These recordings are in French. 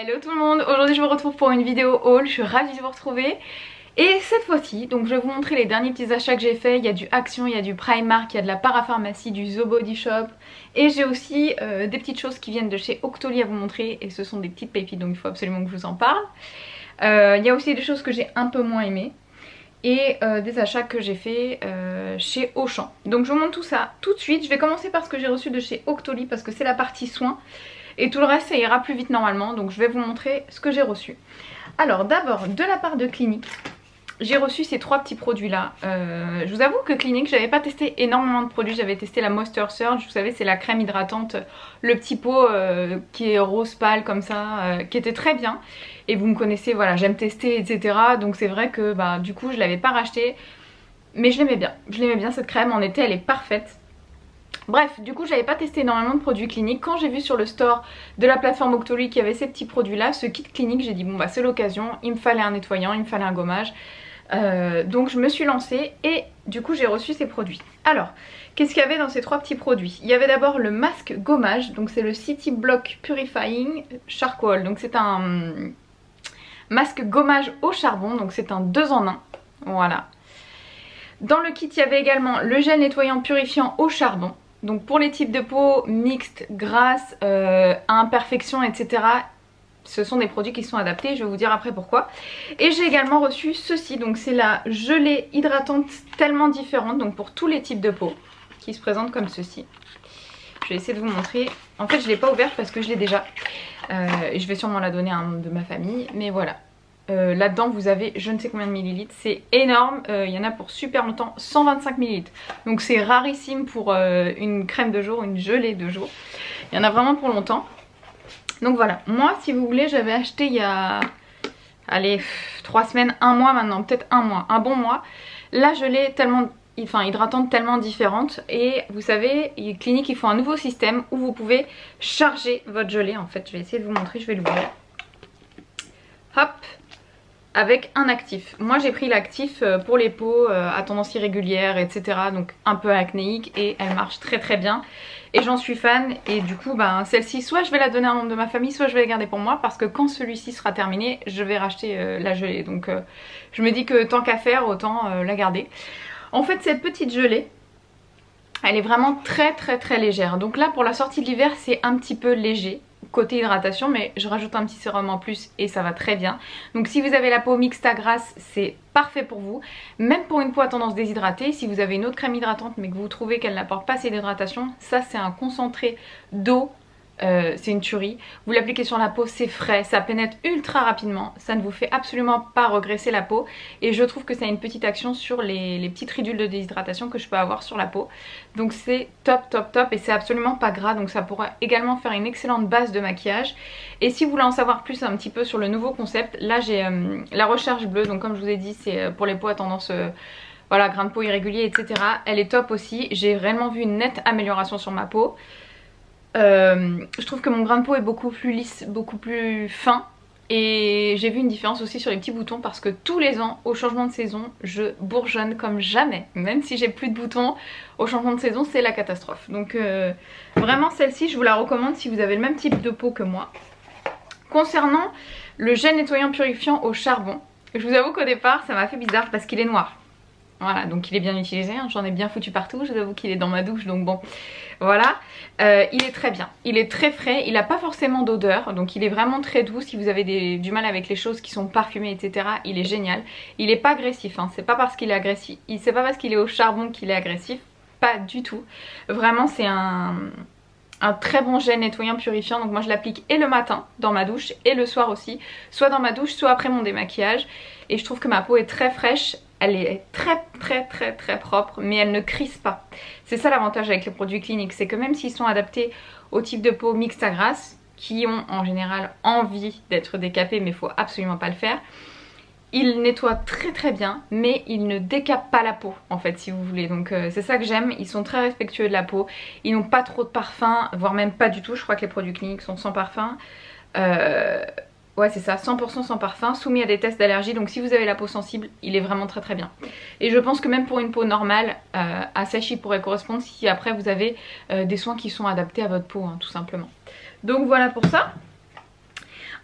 Hello tout le monde, aujourd'hui je vous retrouve pour une vidéo haul, je suis ravie de vous retrouver. Et cette fois-ci, donc je vais vous montrer les derniers petits achats que j'ai fait. Il y a du Action, il y a du Primark, il y a de la Parapharmacie, du The Body Shop. Et j'ai aussi des petites choses qui viennent de chez Octoly à vous montrer. Et ce sont des petites pépites, donc il faut absolument que je vous en parle. Il y a aussi des choses que j'ai un peu moins aimées. Et des achats que j'ai fait chez Auchan. Donc je vous montre tout ça tout de suite. Je vais commencer par ce que j'ai reçu de chez Octoly parce que c'est la partie soins. Et tout le reste ça ira plus vite normalement. Donc je vais vous montrer ce que j'ai reçu. Alors d'abord de la part de Clinique, j'ai reçu ces trois petits produits là. Je vous avoue que Clinique, j'avais pas testé énormément de produits. J'avais testé la Moisture Surge, vous savez c'est la crème hydratante, le petit pot qui est rose pâle comme ça, qui était très bien. Et vous me connaissez, voilà, j'aime tester etc. Donc c'est vrai que bah, du coup je l'avais pas racheté. Mais je l'aimais bien, cette crème en été elle est parfaite. Bref, du coup j'avais pas testé énormément de produits Clinique. Quand j'ai vu sur le store de la plateforme Octoly qu'il y avait ces petits produits là, ce kit Clinique, j'ai dit bon bah c'est l'occasion, il me fallait un nettoyant, il me fallait un gommage. Donc je me suis lancée et du coup j'ai reçu ces produits. Alors, qu'est-ce qu'il y avait dans ces trois petits produits? Il y avait d'abord le masque gommage, donc c'est le City Block Purifying Charcoal. Donc c'est un masque gommage au charbon, donc c'est un 2 en 1, voilà. Dans le kit il y avait également le gel nettoyant purifiant au charbon. Donc pour les types de peau mixtes, grasses, à imperfection, etc. Ce sont des produits qui sont adaptés, je vais vous dire après pourquoi. Et j'ai également reçu ceci, donc c'est la gelée hydratante tellement différente, donc pour tous les types de peau, qui se présente comme ceci. Je vais essayer de vous montrer. En fait je ne l'ai pas ouverte parce que je l'ai déjà. Et je vais sûrement la donner à un membre de ma famille, mais voilà. Là-dedans vous avez je ne sais combien de millilitres, c'est énorme, il y en a pour super longtemps, 125 millilitres. Donc c'est rarissime pour une crème de jour, une gelée de jour. Il y en a vraiment pour longtemps. Donc voilà, moi si vous voulez j'avais acheté il y a, allez, 3 semaines, 1 mois maintenant, peut-être 1 mois, un bon mois. La gelée tellement, enfin hydratante tellement différente. Et vous savez, Clinique ils font un nouveau système où vous pouvez charger votre gelée. En fait je vais essayer de vous montrer, je vais l'ouvrir. Hop, avec un actif. Moi j'ai pris l'actif pour les peaux à tendance irrégulière etc. Donc un peu acnéique et elle marche très très bien. Et j'en suis fan et du coup ben, celle-ci soit je vais la donner à un membre de ma famille, soit je vais la garder pour moi. Parce que quand celui-ci sera terminé je vais racheter la gelée. Donc je me dis que tant qu'à faire autant la garder. En fait cette petite gelée elle est vraiment très très très légère. Donc là pour la sortie de l'hiver c'est un petit peu léger côté hydratation, mais je rajoute un petit sérum en plus et ça va très bien. Donc si vous avez la peau mixte à grasse, c'est parfait pour vous. Même pour une peau à tendance déshydratée, si vous avez une autre crème hydratante mais que vous trouvez qu'elle n'apporte pas assez d'hydratation, ça c'est un concentré d'eau. C'est une tuerie, vous l'appliquez sur la peau, c'est frais, ça pénètre ultra rapidement, ça ne vous fait absolument pas regresser la peau et je trouve que ça a une petite action sur les petites ridules de déshydratation que je peux avoir sur la peau. Donc c'est top top top et c'est absolument pas gras, donc ça pourra également faire une excellente base de maquillage. Et si vous voulez en savoir plus un petit peu sur le nouveau concept, là j'ai la recharge bleue, donc comme je vous ai dit c'est pour les peaux à tendance... voilà, grain de peau irrégulier etc. Elle est top aussi, j'ai réellement vu une nette amélioration sur ma peau. Je trouve que mon grain de peau est beaucoup plus lisse, beaucoup plus fin. Et j'ai vu une différence aussi sur les petits boutons parce que tous les ans au changement de saison je bourgeonne comme jamais. Même si j'ai plus de boutons, au changement de saison c'est la catastrophe. Donc vraiment celle-ci je vous la recommande si vous avez le même type de peau que moi. Concernant le gel nettoyant purifiant au charbon, je vous avoue qu'au départ ça m'a fait bizarre parce qu'il est noir. Voilà, donc il est bien utilisé, hein, j'en ai bien foutu partout, je vous avoue qu'il est dans ma douche, donc bon, voilà. Il est très bien, il est très frais, il n'a pas forcément d'odeur, donc il est vraiment très doux. Si vous avez du mal avec les choses qui sont parfumées, etc., il est génial. Il n'est pas agressif, hein, c'est pas parce qu'il est agressif, c'est pas parce qu'il est au charbon qu'il est agressif, pas du tout. Vraiment c'est un très bon gel nettoyant purifiant, donc moi je l'applique et le matin dans ma douche et le soir aussi, soit dans ma douche, soit après mon démaquillage. Et je trouve que ma peau est très fraîche. Elle est très très très très propre mais elle ne crisse pas. C'est ça l'avantage avec les produits Clinique, c'est que même s'ils sont adaptés au type de peau mixte à grasse, qui ont en général envie d'être décapés mais il faut absolument pas le faire, ils nettoient très très bien mais ils ne décapent pas la peau en fait si vous voulez. Donc c'est ça que j'aime, ils sont très respectueux de la peau, ils n'ont pas trop de parfum, voire même pas du tout. Je crois que les produits Clinique sont sans parfum. Ouais c'est ça, 100% sans parfum, soumis à des tests d'allergie, donc si vous avez la peau sensible, il est vraiment très très bien. Et je pense que même pour une peau normale, à sèche il pourrait correspondre si après vous avez des soins qui sont adaptés à votre peau, hein, tout simplement. Donc voilà pour ça.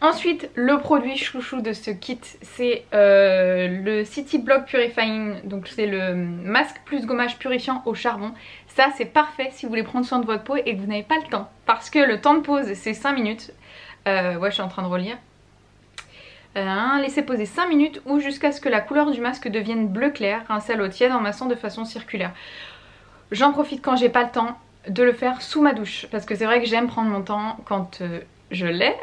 Ensuite, le produit chouchou de ce kit, c'est le City Block Purifying. Donc c'est le masque plus gommage purifiant au charbon. Ça c'est parfait si vous voulez prendre soin de votre peau et que vous n'avez pas le temps. Parce que le temps de pause c'est 5 minutes. Ouais, je suis en train de relire. Laissez poser 5 minutes ou jusqu'à ce que la couleur du masque devienne bleu clair. Rincez à l'eau tiède en massant de façon circulaire. J'en profite quand j'ai pas le temps de le faire sous ma douche. Parce que c'est vrai que j'aime prendre mon temps quand... je l'ai,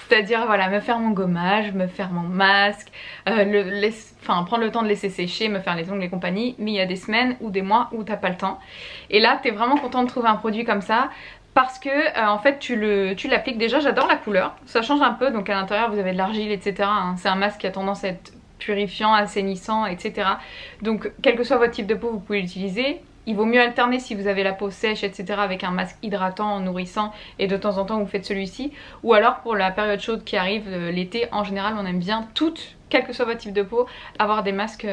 c'est-à-dire voilà, me faire mon gommage, me faire mon masque, prendre le temps de laisser sécher, me faire les ongles et compagnie, mais il y a des semaines ou des mois où t'as pas le temps. Et là t'es vraiment content de trouver un produit comme ça parce que en fait tu l'appliques déjà. J'adore la couleur, ça change un peu, donc à l'intérieur vous avez de l'argile etc. Hein. C'est un masque qui a tendance à être purifiant, assainissant etc. Donc quel que soit votre type de peau vous pouvez l'utiliser. Il vaut mieux alterner si vous avez la peau sèche etc. avec un masque hydratant, nourrissant et de temps en temps vous faites celui-ci. Ou alors pour la période chaude qui arrive l'été, en général on aime bien toutes, quel que soit votre type de peau, avoir des masques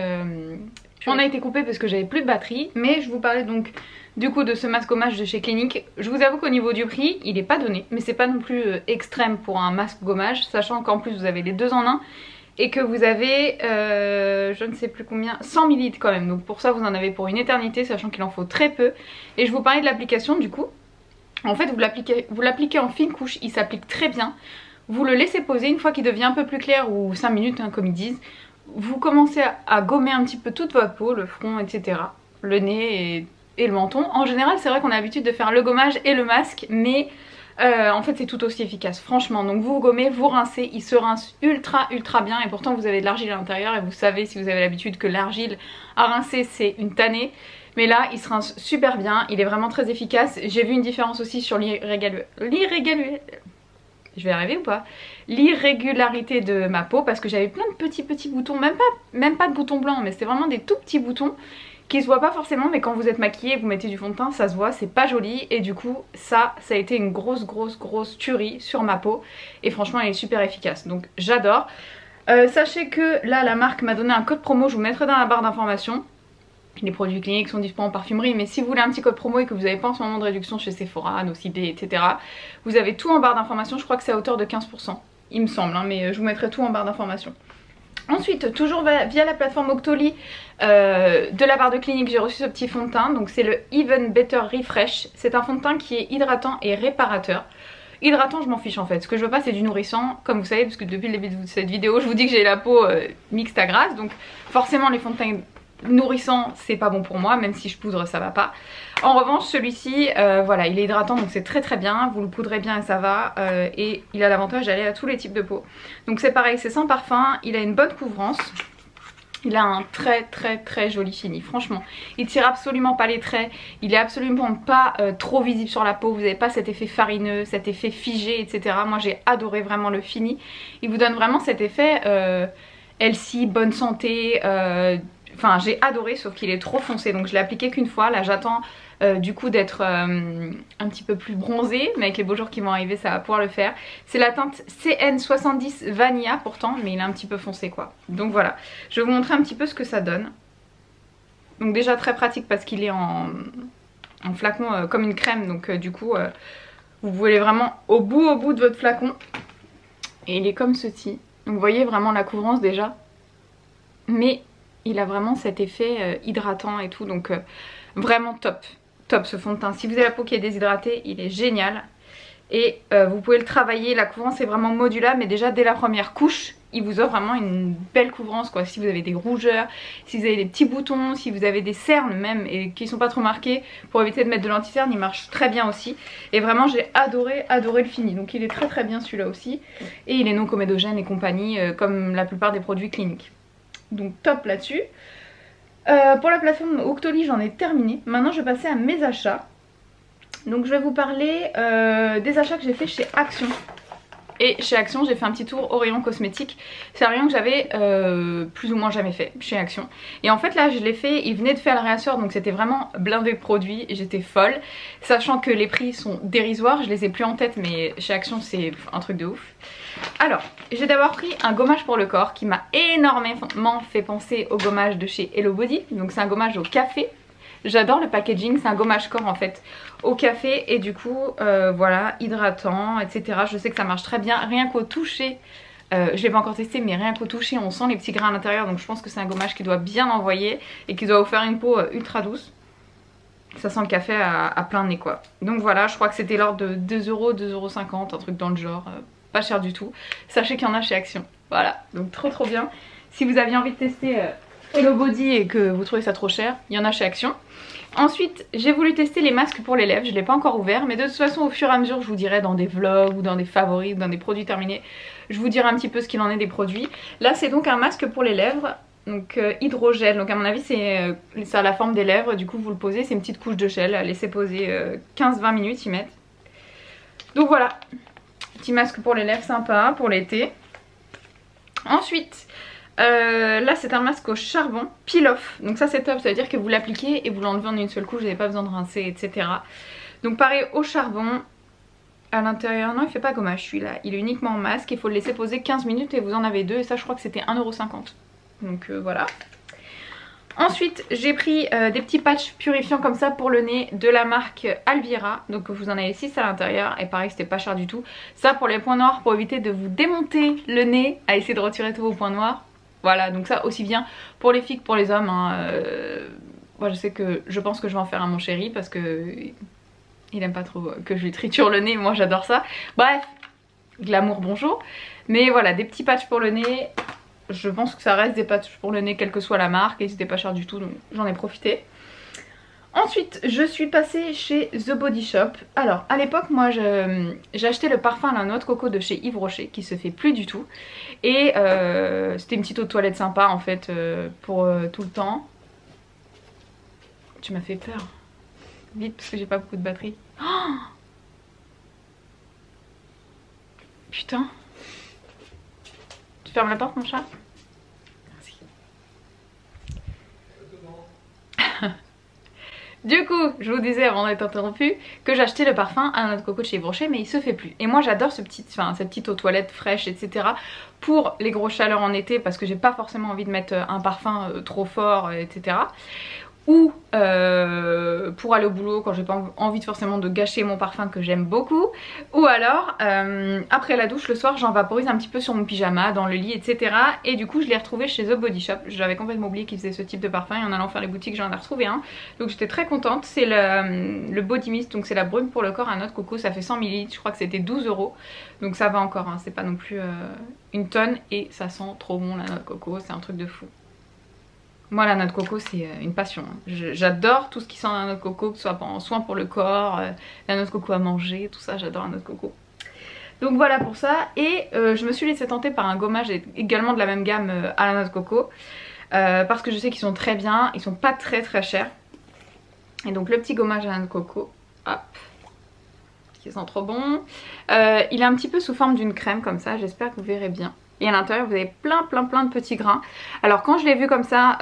On a été coupé parce que j'avais plus de batterie. Mais je vous parlais donc du coup de ce masque gommage de chez Clinique. Je vous avoue qu'au niveau du prix il est pas donné, mais c'est pas non plus extrême pour un masque gommage, sachant qu'en plus vous avez les deux en un. Et que vous avez, je ne sais plus combien, 100 ml quand même. Donc pour ça vous en avez pour une éternité, sachant qu'il en faut très peu. Et je vous parlais de l'application du coup. En fait vous l'appliquez en fine couche, il s'applique très bien. Vous le laissez poser une fois qu'il devient un peu plus clair, ou 5 minutes hein, comme ils disent. Vous commencez à gommer un petit peu toute votre peau, le front etc. Le nez et le menton. En général c'est vrai qu'on a l'habitude de faire le gommage et le masque, mais... en fait c'est tout aussi efficace franchement. Donc vous gommez, vous rincez, il se rince ultra bien. Et pourtant vous avez de l'argile à l'intérieur. Et vous savez si vous avez l'habitude que l'argile à rincer c'est une tannée. Mais là il se rince super bien, il est vraiment très efficace. J'ai vu une différence aussi sur je vais y arriver ou pas, l'irrégularité de ma peau. Parce que j'avais plein de petits boutons, même pas de boutons blancs, mais c'était vraiment des tout petits boutons qui se voit pas forcément, mais quand vous êtes maquillée et vous mettez du fond de teint ça se voit, c'est pas joli. Et du coup ça a été une grosse tuerie sur ma peau. Et franchement elle est super efficace, donc j'adore. Sachez que là la marque m'a donné un code promo, je vous mettrai dans la barre d'informations. Les produits Clinique sont disponibles en parfumerie, mais si vous voulez un petit code promo et que vous n'avez pas en ce moment de réduction chez Sephora, Nocibé etc. Vous avez tout en barre d'informations, je crois que c'est à hauteur de 15% il me semble hein, mais je vous mettrai tout en barre d'informations. Ensuite, toujours via la plateforme Octoly de la barre de Clinique, j'ai reçu ce petit fond de teint. Donc c'est le Even Better Refresh. C'est un fond de teint qui est hydratant et réparateur. Hydratant je m'en fiche en fait, ce que je veux pas c'est du nourrissant. Comme vous savez, parce que depuis le début de cette vidéo je vous dis que j'ai la peau mixte à grasse. Donc forcément les fonds de teint nourrissants c'est pas bon pour moi, même si je poudre ça va pas. En revanche celui-ci voilà, il est hydratant donc c'est très bien, vous le poudrez bien et ça va. Et il a l'avantage d'aller à tous les types de peau. Donc c'est pareil, c'est sans parfum, il a une bonne couvrance. Il a un très joli fini, franchement. Il tire absolument pas les traits, il est absolument pas trop visible sur la peau. Vous n'avez pas cet effet farineux, cet effet figé etc. Moi j'ai adoré vraiment le fini. Il vous donne vraiment cet effet healthy, bonne santé. Enfin j'ai adoré, sauf qu'il est trop foncé, donc je l'ai appliqué qu'une fois. Là j'attends du coup d'être un petit peu plus bronzée, mais avec les beaux jours qui vont arriver ça va pouvoir le faire. C'est la teinte CN70 Vanilla pourtant, mais il est un petit peu foncé quoi. Donc voilà, je vais vous montrer un petit peu ce que ça donne. Donc déjà très pratique parce qu'il est en flacon comme une crème, donc du coup vous pouvez vraiment au bout de votre flacon. Et il est comme ceci, donc vous voyez vraiment la couvrance déjà, mais il a vraiment cet effet hydratant et tout, donc vraiment top ce fond de teint. Si vous avez la peau qui est déshydratée, il est génial. Et vous pouvez le travailler, la couvrance est vraiment modulable, mais déjà dès la première couche, il vous offre vraiment une belle couvrance quoi. Si vous avez des rougeurs, si vous avez des petits boutons, si vous avez des cernes même et qui sont pas trop marqués, pour éviter de mettre de l'anti-cerne, il marche très bien aussi. Et vraiment j'ai adoré le fini, donc il est très bien celui-là aussi. Et il est non comédogène et compagnie, comme la plupart des produits Clinique. Donc top là-dessus. Pour la plateforme Octoly j'en ai terminé. Maintenant je vais passer à mes achats. Donc je vais vous parler des achats que j'ai fait chez Action. Et chez Action j'ai fait un petit tour au rayon cosmétique. C'est un rayon que j'avais plus ou moins jamais fait chez Action. Et en fait là je l'ai fait, ils venaient de faire le réassort, donc c'était vraiment blindé de produits et j'étais folle. Sachant que les prix sont dérisoires, je les ai plus en tête mais chez Action c'est un truc de ouf. Alors j'ai d'abord pris un gommage pour le corps qui m'a énormément fait penser au gommage de chez Hello Body. Donc c'est un gommage au café. J'adore le packaging, c'est un gommage corps en fait au café et du coup voilà, hydratant, etc. Je sais que ça marche très bien, rien qu'au toucher. Je l'ai pas encore testé mais rien qu'au toucher on sent les petits grains à l'intérieur, donc je pense que c'est un gommage qui doit bien envoyer et qui doit vous faire une peau ultra douce. Ça sent le café à plein nez quoi. Donc voilà, je crois que c'était l'ordre de 2 euros, 2,50 €, un truc dans le genre, pas cher du tout. Sachez qu'il y en a chez Action. Voilà, donc trop bien. Si vous aviez envie de tester Hello Body et que vous trouvez ça trop cher, il y en a chez Action. Ensuite j'ai voulu tester les masques pour les lèvres, je ne l'ai pas encore ouvert mais de toute façon au fur et à mesure je vous dirai dans des vlogs ou dans des favoris ou dans des produits terminés, je vous dirai un petit peu ce qu'il en est des produits. Là c'est donc un masque pour les lèvres, donc hydrogel, donc à mon avis c'est ça a la forme des lèvres, du coup vous le posez, c'est une petite couche de gel, laissez poser 15-20 minutes, ils mettent. Donc voilà, petit masque pour les lèvres sympa pour l'été. Ensuite là c'est un masque au charbon peel off, donc ça c'est top, ça veut dire que vous l'appliquez et vous l'enlevez en une seule couche, vous n'avez pas besoin de rincer, etc. Donc pareil au charbon, à l'intérieur, non il fait pas gommage celui-là, il est uniquement en masque, il faut le laisser poser 15 minutes et vous en avez deux, et ça je crois que c'était 1,50 €. Donc voilà. Ensuite j'ai pris des petits patchs purifiants comme ça pour le nez de la marque Alvira, donc vous en avez 6 à l'intérieur et pareil c'était pas cher du tout. Ça pour les points noirs, pour éviter de vous démonter le nez à essayer de retirer tous vos points noirs. Voilà, donc ça aussi bien pour les filles que pour les hommes hein. Moi je pense que je vais en faire à mon chéri parce que il aime pas trop que je lui triture le nez, moi j'adore ça. Bref, glamour bonjour. Mais voilà, des petits patchs pour le nez. Je pense que ça reste des patchs pour le nez quelle que soit la marque et c'était pas cher du tout, donc j'en ai profité. Ensuite je suis passée chez The Body Shop. Alors à l'époque moi j'ai acheté le parfum à la noix de coco de chez Yves Rocher qui se fait plus du tout. Et c'était une petite eau de toilette sympa en fait pour tout le temps. Tu m'as fait peur. Vite parce que j'ai pas beaucoup de batterie. Oh putain. Tu fermes la porte mon chat? Merci. Du coup, je vous disais avant d'être interrompue que j'achetais le parfum à la noix de coco de chez Yves Rocher mais il se fait plus. Et moi j'adore cette petite eau toilette fraîche etc. pour les grosses chaleurs en été parce que j'ai pas forcément envie de mettre un parfum trop fort etc. Ou pour aller au boulot quand j'ai pas envie forcément de gâcher mon parfum que j'aime beaucoup. Ou alors après la douche le soir j'en vaporise un petit peu sur mon pyjama, dans le lit etc. Et du coup je l'ai retrouvé chez The Body Shop. J'avais complètement oublié qu'ils faisaient ce type de parfum et en allant faire les boutiques j'en ai retrouvé un. Donc j'étais très contente. C'est le Body Mist, donc c'est la brume pour le corps à noix de coco. Ça fait 100 ml, je crois que c'était 12 €. Donc ça va encore hein. C'est pas non plus une tonne et ça sent trop bon la noix de coco, c'est un truc de fou. Moi la noix de coco c'est une passion, j'adore tout ce qui sent la noix de coco, que ce soit en soin pour le corps, la noix de coco à manger, tout ça j'adore la noix de coco. Donc voilà pour ça et je me suis laissée tenter par un gommage également de la même gamme à la noix de coco parce que je sais qu'ils sont très bien, ils sont pas très chers. Et donc le petit gommage à la noix de coco, hop, qui sent trop bon. Il est un petit peu sous forme d'une crème comme ça, j'espère que vous verrez bien. Et à l'intérieur vous avez plein de petits grains. Alors quand je l'ai vu comme ça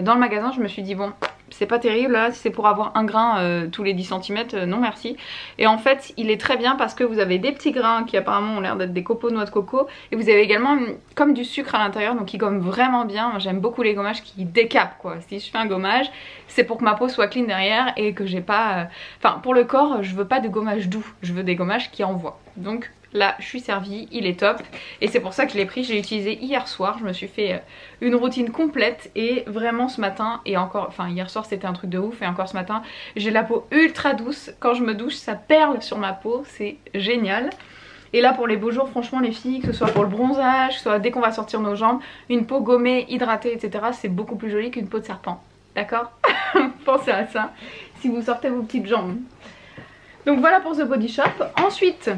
dans le magasin je me suis dit bon c'est pas terrible là, si c'est pour avoir un grain tous les 10 cm, non merci. Et en fait il est très bien parce que vous avez des petits grains qui apparemment ont l'air d'être des copeaux de noix de coco. Et vous avez également comme du sucre à l'intérieur, donc il gomme vraiment bien. J'aime beaucoup les gommages qui décapent quoi. Si je fais un gommage c'est pour que ma peau soit clean derrière et que j'ai pas... Enfin pour le corps je veux pas de gommage doux, je veux des gommages qui envoient. Donc là je suis servie, il est top et c'est pour ça que je l'ai pris, j'ai utilisé hier soir, je me suis fait une routine complète et vraiment ce matin et encore, enfin hier soir c'était un truc de ouf et encore ce matin j'ai la peau ultra douce, quand je me douche ça perle sur ma peau, c'est génial. Et là pour les beaux jours franchement les filles, que ce soit pour le bronzage, que ce soit dès qu'on va sortir nos jambes, une peau gommée, hydratée etc. c'est beaucoup plus joli qu'une peau de serpent, d'accord? Pensez à ça si vous sortez vos petites jambes. Donc voilà pour The Body Shop. Ensuite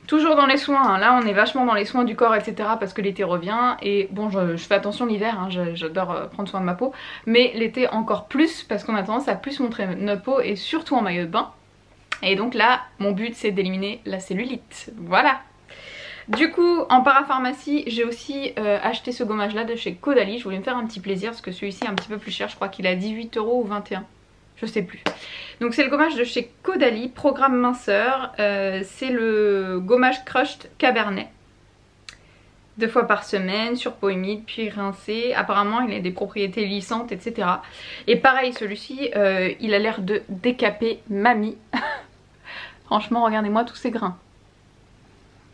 toujours dans les soins, hein. Là on est vachement dans les soins du corps etc. parce que l'été revient et bon je fais attention l'hiver, hein. J'adore prendre soin de ma peau. Mais l'été encore plus parce qu'on a tendance à plus montrer notre peau et surtout en maillot de bain. Et donc là mon but c'est d'éliminer la cellulite, voilà. Du coup en parapharmacie j'ai aussi acheté ce gommage là de chez Caudalie. Je voulais me faire un petit plaisir parce que celui-ci est un petit peu plus cher, je crois qu'il est à 18 € ou 21 €. Je sais plus. Donc c'est le gommage de chez Caudalie, programme minceur. C'est le gommage Crushed Cabernet. 2 fois par semaine sur peau humide puis rincé. Apparemment il a des propriétés lissantes, etc. Et pareil, celui-ci il a l'air de décaper mamie. Franchement regardez-moi tous ces grains.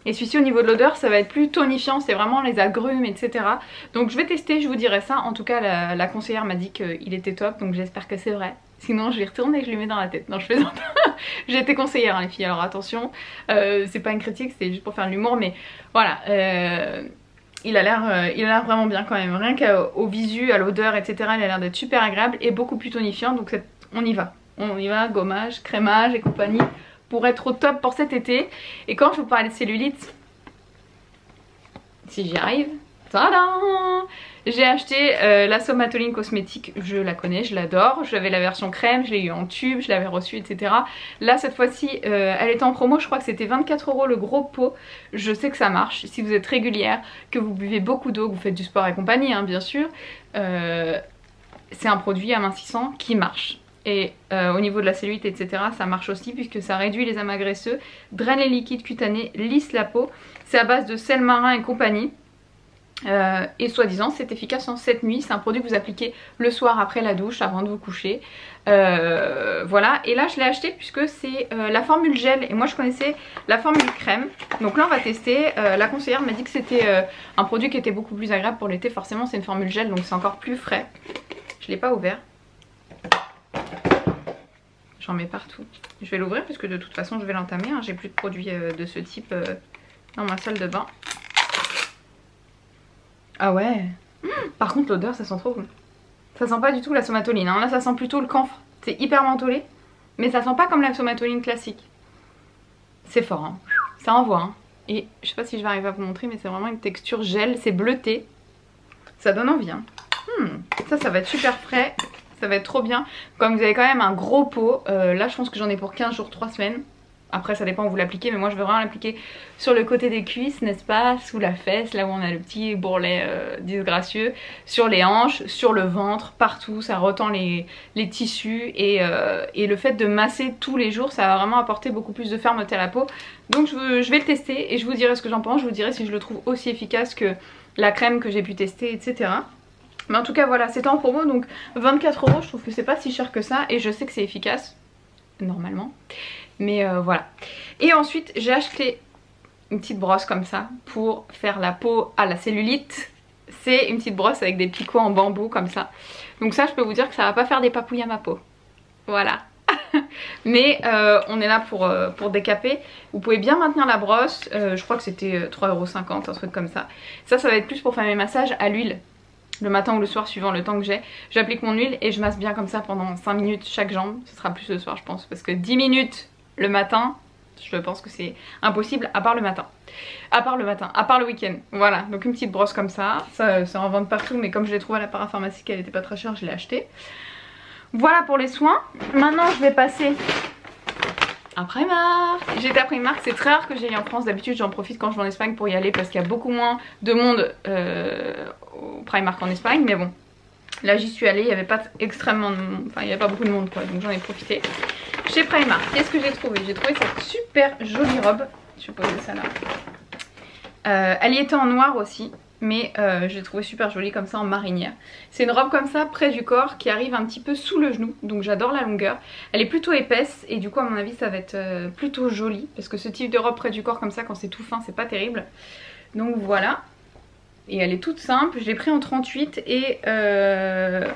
Et celui-ci au niveau de l'odeur ça va être plus tonifiant, c'est vraiment les agrumes, etc. Donc je vais tester, je vous dirai ça. En tout cas la conseillère m'a dit qu'il était top, donc j'espère que c'est vrai. Sinon je vais retourner et je lui mets dans la tête. Non, je plaisante. J'ai été conseillère hein, les filles, alors attention. C'est pas une critique, c'est juste pour faire de l'humour, mais voilà. Il a l'air vraiment bien quand même. Rien qu'au visu, à l'odeur, etc. Il a l'air d'être super agréable et beaucoup plus tonifiant. Donc on y va. On y va, gommage, crémage et compagnie. Pour être au top pour cet été. Et quand je vous parlais de cellulite, si j'y arrive, tadam, j'ai acheté la Somatoline cosmétique, je la connais, je l'adore. J'avais la version crème, je l'ai eu en tube, je l'avais reçue, etc. Là cette fois-ci elle était en promo, je crois que c'était 24 € le gros pot. Je sais que ça marche, si vous êtes régulière, que vous buvez beaucoup d'eau, que vous faites du sport et compagnie hein, bien sûr. C'est un produit amincissant qui marche. Et au niveau de la cellulite, etc. ça marche aussi puisque ça réduit les amas graisseux, draine les liquides cutanés, lisse la peau. C'est à base de sel marin et compagnie. Et soi-disant c'est efficace en 7 nuits. C'est un produit que vous appliquez le soir après la douche, avant de vous coucher. Voilà, et là je l'ai acheté puisque c'est la formule gel. Et moi je connaissais la formule crème. Donc là on va tester. La conseillère m'a dit que c'était un produit qui était beaucoup plus agréable pour l'été. Forcément c'est une formule gel donc c'est encore plus frais. Je l'ai pas ouvert. J'en mets partout. Je vais l'ouvrir parce que de toute façon je vais l'entamer hein. J'ai plus de produits de ce type dans ma salle de bain. Ah ouais. Par contre l'odeur ça sent trop bon. Ça sent pas du tout la somatoline hein. Là ça sent plutôt le camphre. C'est hyper mentholé. Mais ça sent pas comme la somatoline classique. C'est fort hein. Ça envoie hein. Et je sais pas si je vais arriver à vous montrer mais c'est vraiment une texture gel. C'est bleuté. Ça donne envie hein. Ça va être super frais. Ça va être trop bien. Comme vous avez quand même un gros pot, là je pense que j'en ai pour 15 jours, 3 semaines. Après ça dépend où vous l'appliquez, mais moi je veux vraiment l'appliquer sur le côté des cuisses, n'est-ce pas, sous la fesse, là où on a le petit bourrelet disgracieux, sur les hanches, sur le ventre, partout, ça retend les tissus et le fait de masser tous les jours, ça va vraiment apporter beaucoup plus de fermeté à la peau. Donc je vais le tester et je vous dirai ce que j'en pense, je vous dirai si je le trouve aussi efficace que la crème que j'ai pu tester, etc. Mais en tout cas voilà, c'était en promo donc 24 €, je trouve que c'est pas si cher que ça et je sais que c'est efficace, normalement. Mais voilà. Et ensuite j'ai acheté une petite brosse comme ça pour faire la peau à la cellulite. C'est une petite brosse avec des picots en bambou comme ça. Donc ça je peux vous dire que ça va pas faire des papouilles à ma peau. Voilà. Mais on est là pour décaper. Vous pouvez bien maintenir la brosse, je crois que c'était 3,50 €, un truc comme ça. Ça va être plus pour faire mes massages à l'huile. Le matin ou le soir suivant le temps que j'ai. J'applique mon huile et je masse bien comme ça pendant 5 minutes chaque jambe. Ce sera plus le soir je pense parce que 10 minutes le matin, je pense que c'est impossible à part le matin. À part le week-end. Voilà, donc une petite brosse comme ça. Ça en vend partout mais comme je l'ai trouvé à la parapharmacie qu'elle était pas très chère, je l'ai acheté. Voilà pour les soins. Maintenant je vais passer à Primark. J'étais à Primark, c'est très rare que j'aille en France. D'habitude j'en profite quand je vais en Espagne pour y aller parce qu'il y a beaucoup moins de monde au Primark en Espagne. Mais bon, là j'y suis allée, il n'y avait pas extrêmement de monde, enfin il n'y avait pas beaucoup de monde quoi, donc j'en ai profité. Chez Primark, qu'est-ce que j'ai trouvé? J'ai trouvé cette super jolie robe. Je vais poser ça là. Elle y était en noir aussi. Mais je l'ai trouvée super jolie comme ça en marinière. C'est une robe comme ça près du corps qui arrive un petit peu sous le genou. Donc j'adore la longueur. Elle est plutôt épaisse et du coup à mon avis ça va être plutôt joli. Parce que ce type de robe près du corps comme ça quand c'est tout fin c'est pas terrible. Donc voilà. Et elle est toute simple. Je l'ai pris en 38 et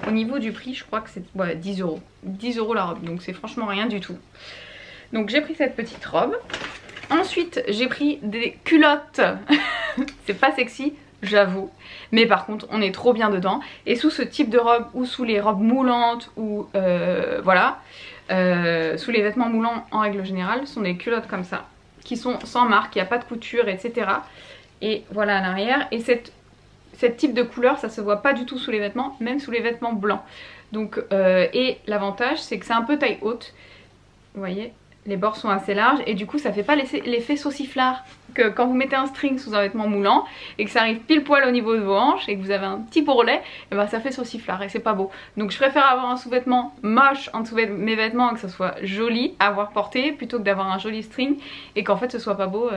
au niveau du prix je crois que c'est 10 €. 10 € la robe donc c'est franchement rien du tout. Donc j'ai pris cette petite robe. Ensuite j'ai pris des culottes. C'est pas sexy. J'avoue, mais par contre on est trop bien dedans et sous ce type de robe ou sous les robes moulantes ou voilà, sous les vêtements moulants en règle générale sont des culottes comme ça qui sont sans marque, il n'y a pas de couture etc. Et voilà à l'arrière et cette type de couleur ça se voit pas du tout sous les vêtements, même sous les vêtements blancs. Donc et l'avantage c'est que c'est un peu taille haute, vous voyez. Les bords sont assez larges et du coup ça fait pas l'effet sauciflard que quand vous mettez un string sous un vêtement moulant et que ça arrive pile poil au niveau de vos hanches et que vous avez un petit bourrelet, et ben ça fait sauciflard et c'est pas beau. Donc je préfère avoir un sous-vêtement moche en dessous de mes vêtements, que ça soit joli à avoir porté, plutôt que d'avoir un joli string et qu'en fait ce soit pas beau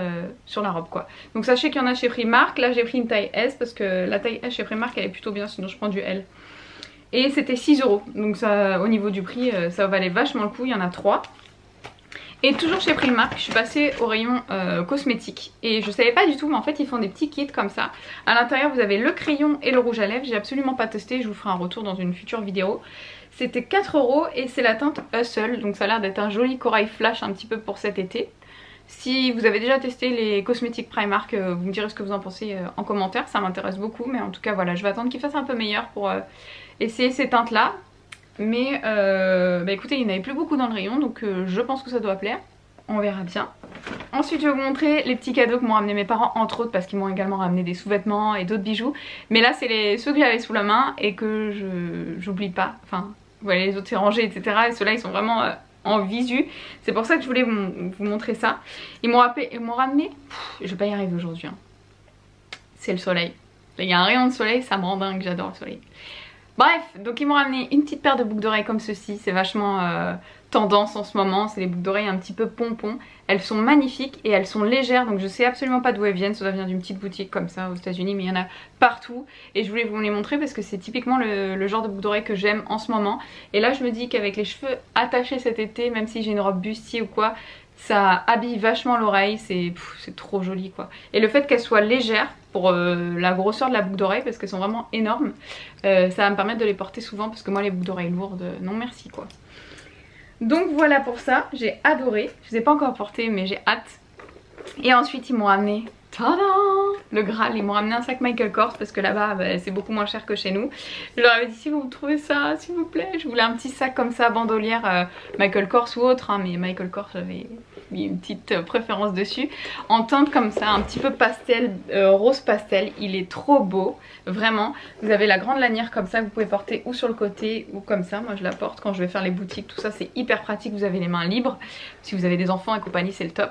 sur la robe quoi. Donc sachez qu'il y en a chez Primark. Là j'ai pris une taille S parce que la taille S chez Primark elle est plutôt bien, sinon je prends du L. Et c'était 6 €, donc ça, au niveau du prix ça valait vachement le coup, il y en a 3. Et toujours chez Primark, je suis passée au rayon cosmétiques. Et je savais pas du tout, mais en fait ils font des petits kits comme ça. À l'intérieur vous avez le crayon et le rouge à lèvres. J'ai absolument pas testé, je vous ferai un retour dans une future vidéo. C'était 4 € et c'est la teinte Hustle. Donc ça a l'air d'être un joli corail flash un petit peu pour cet été. Si vous avez déjà testé les cosmétiques Primark, vous me direz ce que vous en pensez en commentaire. Ça m'intéresse beaucoup, mais en tout cas voilà, je vais attendre qu'ils fassent un peu meilleur pour essayer ces teintes là. Mais bah écoutez, il n'y en avait plus beaucoup dans le rayon, donc je pense que ça doit plaire. On verra bien. Ensuite je vais vous montrer les petits cadeaux que m'ont ramené mes parents, entre autres parce qu'ils m'ont également ramené des sous-vêtements et d'autres bijoux. Mais là c'est ceux que j'avais sous la main et que j'oublie pas. Enfin, voilà, les autres c'est rangé, etc. Et ceux-là ils sont vraiment en visu. C'est pour ça que je voulais vous montrer ça. Ils m'ont ramené... je vais pas y arriver aujourd'hui. Hein. C'est le soleil. Il y a un rayon de soleil, ça me rend dingue, j'adore le soleil. Bref, donc ils m'ont ramené une petite paire de boucles d'oreilles comme ceci, c'est vachement tendance en ce moment, c'est les boucles d'oreilles un petit peu pompon. Elles sont magnifiques et elles sont légères, donc je sais absolument pas d'où elles viennent, ça doit venir d'une petite boutique comme ça aux États-Unis, mais il y en a partout. Et je voulais vous les montrer parce que c'est typiquement le genre de boucles d'oreilles que j'aime en ce moment. Et là je me dis qu'avec les cheveux attachés cet été, même si j'ai une robe bustier ou quoi, ça habille vachement l'oreille, c'est trop joli quoi. Et le fait qu'elle soit légère pour la grosseur de la boucle d'oreille, parce qu'elles sont vraiment énormes, ça va me permettre de les porter souvent, parce que moi les boucles d'oreilles lourdes, non merci quoi. Donc voilà pour ça, j'ai adoré, je les ai pas encore portées mais j'ai hâte. Et ensuite ils m'ont ramené, tada, le Graal, ils m'ont ramené un sac Michael Kors parce que là-bas bah, c'est beaucoup moins cher que chez nous. Je leur avais dit si vous trouvez ça s'il vous plaît, je voulais un petit sac comme ça, bandolière Michael Kors ou autre, hein, mais Michael Kors j'avais mis une petite préférence dessus. En teinte comme ça, un petit peu pastel, rose pastel, il est trop beau, vraiment. Vous avez la grande lanière comme ça que vous pouvez porter ou sur le côté ou comme ça, moi je la porte quand je vais faire les boutiques, tout ça c'est hyper pratique, vous avez les mains libres. Si vous avez des enfants et compagnie c'est le top.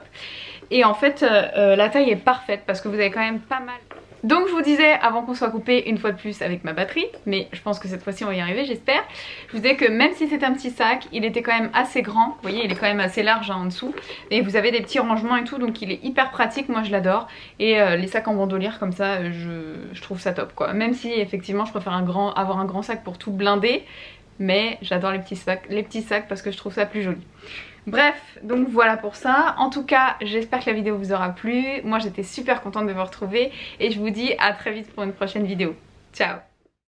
Et en fait la taille est parfaite parce que vous avez quand même pas mal. Donc je vous disais avant qu'on soit coupé une fois de plus avec ma batterie, mais je pense que cette fois-ci on va y arriver, j'espère. Je vous disais que même si c'est un petit sac, il était quand même assez grand, vous voyez il est quand même assez large hein, en dessous. Et vous avez des petits rangements et tout, donc il est hyper pratique, moi je l'adore. Et les sacs en bandolière comme ça, je trouve ça top quoi. Même si effectivement je préfère avoir un grand sac pour tout blinder, mais j'adore les petits sacs parce que je trouve ça plus joli. Bref, donc voilà pour ça. En tout cas, j'espère que la vidéo vous aura plu. Moi, j'étais super contente de vous retrouver et je vous dis à très vite pour une prochaine vidéo. Ciao!